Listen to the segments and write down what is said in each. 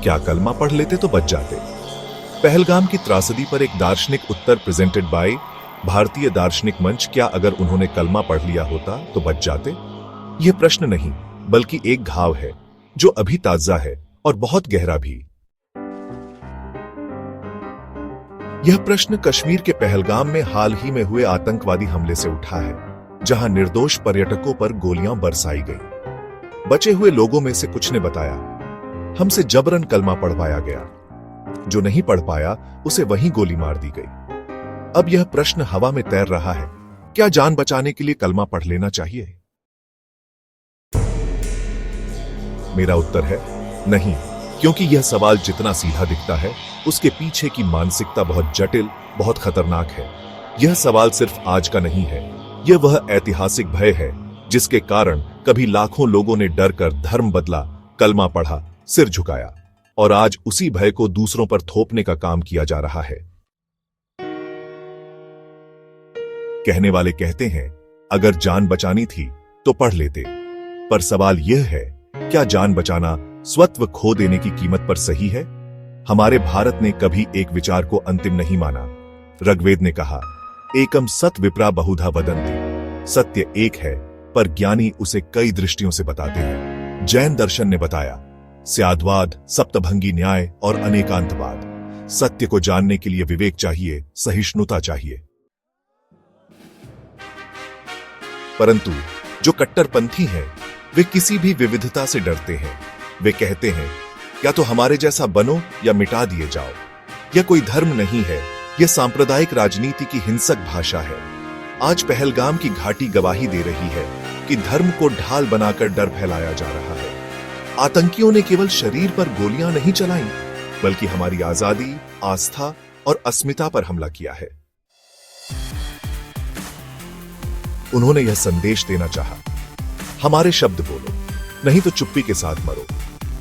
क्या कलमा पढ़ लेते तो बच जाते? पहलगाम की त्रासदी पर एक दार्शनिक उत्तर प्रेजेंटेड बाय भारतीय दार्शनिक मंच। क्या अगर उन्होंने कलमा पढ़ लिया होता तो बच जाते? यह प्रश्न नहीं, बल्कि एक घाव है जो अभी ताजा है और बहुत गहरा भी। यह प्रश्न कश्मीर के पहलगाम में हाल ही में हुए आतंकवादी हमले से उठा है, जहां निर्दोष पर्यटकों पर गोलियां बरसाई गईं। बचे हुए लोगों में से कुछ ने बताया, हमसे जबरन कलमा पढ़वाया गया। जो नहीं पढ़ पाया उसे वहीं गोली मार दी गई। अब यह प्रश्न हवा में तैर रहा है, क्या जान बचाने के लिए कलमा पढ़ लेना चाहिए? मेरा उत्तर है नहीं, क्योंकि यह सवाल जितना सीधा दिखता है उसके पीछे की मानसिकता बहुत जटिल, बहुत खतरनाक है। यह सवाल सिर्फ आज का नहीं है, यह वह ऐतिहासिक भय है जिसके कारण कभी लाखों लोगों ने डर कर धर्म बदला, कलमा पढ़ा, सिर झुकाया, और आज उसी भय को दूसरों पर थोपने का काम किया जा रहा है। कहने वाले कहते हैं, अगर जान बचानी थी तो पढ़ लेते, पर सवाल यह है, क्या जान बचाना स्वत्व खो देने की कीमत पर सही है? हमारे भारत ने कभी एक विचार को अंतिम नहीं माना। ऋग्वेद ने कहा, एकम सत विप्रा बहुधा वदन्ति, सत्य एक है पर ज्ञानी उसे कई दृष्टियों से बताते हैं। जैन दर्शन ने बताया, स्याद्वाद, सप्तभंगी न्याय और अनेकांतवाद। सत्य को जानने के लिए विवेक चाहिए, सहिष्णुता चाहिए। परंतु जो कट्टरपंथी हैं, वे किसी भी विविधता से डरते हैं। वे कहते हैं, या तो हमारे जैसा बनो या मिटा दिए जाओ। यह कोई धर्म नहीं है, यह सांप्रदायिक राजनीति की हिंसक भाषा है। आज पहलगाम की घाटी गवाही दे रही है कि धर्म को ढाल बनाकर डर फैलाया जा रहा है। आतंकियों ने केवल शरीर पर गोलियां नहीं चलाई, बल्कि हमारी आजादी, आस्था और अस्मिता पर हमला किया है। उन्होंने यह संदेश देना चाहा, हमारे शब्द बोलो, नहीं तो चुप्पी के साथ मरो।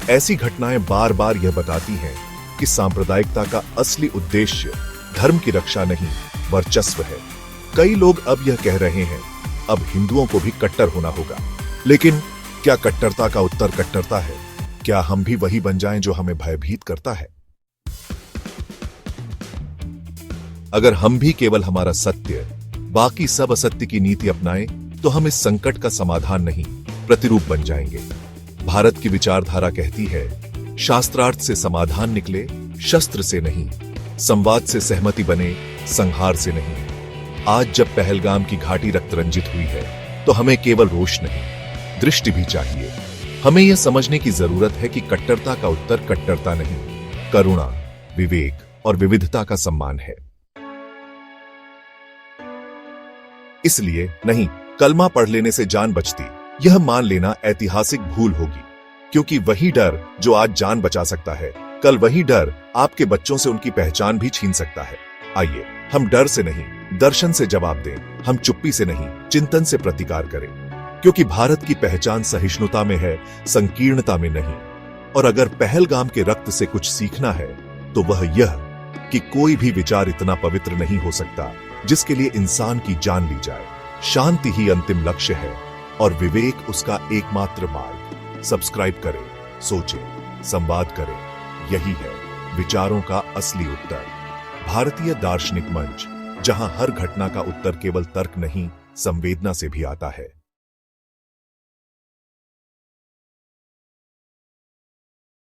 ऐसी घटनाएं बार बार यह बताती हैं कि सांप्रदायिकता का असली उद्देश्य धर्म की रक्षा नहीं, वर्चस्व है। कई लोग अब यह कह रहे हैं, अब हिंदुओं को भी कट्टर होना होगा। लेकिन क्या कट्टरता का उत्तर कट्टरता है? क्या हम भी वही बन जाएं जो हमें भयभीत करता है? अगर हम भी केवल हमारा सत्य, बाकी सब असत्य की नीति अपनाएं, तो हम इस संकट का समाधान नहीं, प्रतिरूप बन जाएंगे। भारत की विचारधारा कहती है, शास्त्रार्थ से समाधान निकले, शस्त्र से नहीं। संवाद से सहमति बने, संहार से नहीं। आज जब पहलगाम की घाटी रक्त रंजित हुई है, तो हमें केवल रोष नहीं, दृष्टि भी चाहिए। हमें यह समझने की जरूरत है कि कट्टरता का उत्तर कट्टरता नहीं, करुणा, विवेक और विविधता का सम्मान है। इसलिए नहीं, कलमा पढ़ लेने से जान बचती, यह मान लेना ऐतिहासिक भूल होगी। क्योंकि वही डर जो आज जान बचा सकता है, कल वही डर आपके बच्चों से उनकी पहचान भी छीन सकता है। आइए हम डर से नहीं, दर्शन से जवाब दें। हम चुप्पी से नहीं, चिंतन से प्रतिकार करें। क्योंकि भारत की पहचान सहिष्णुता में है, संकीर्णता में नहीं। और अगर पहलगाम के रक्त से कुछ सीखना है, तो वह यह कि कोई भी विचार इतना पवित्र नहीं हो सकता जिसके लिए इंसान की जान ली जाए। शांति ही अंतिम लक्ष्य है और विवेक उसका एकमात्र मार्ग। सब्सक्राइब करें, सोचें, संवाद करें। यही है विचारों का असली उत्तर। भारतीय दार्शनिक मंच, जहां हर घटना का उत्तर केवल तर्क नहीं, संवेदना से भी आता है।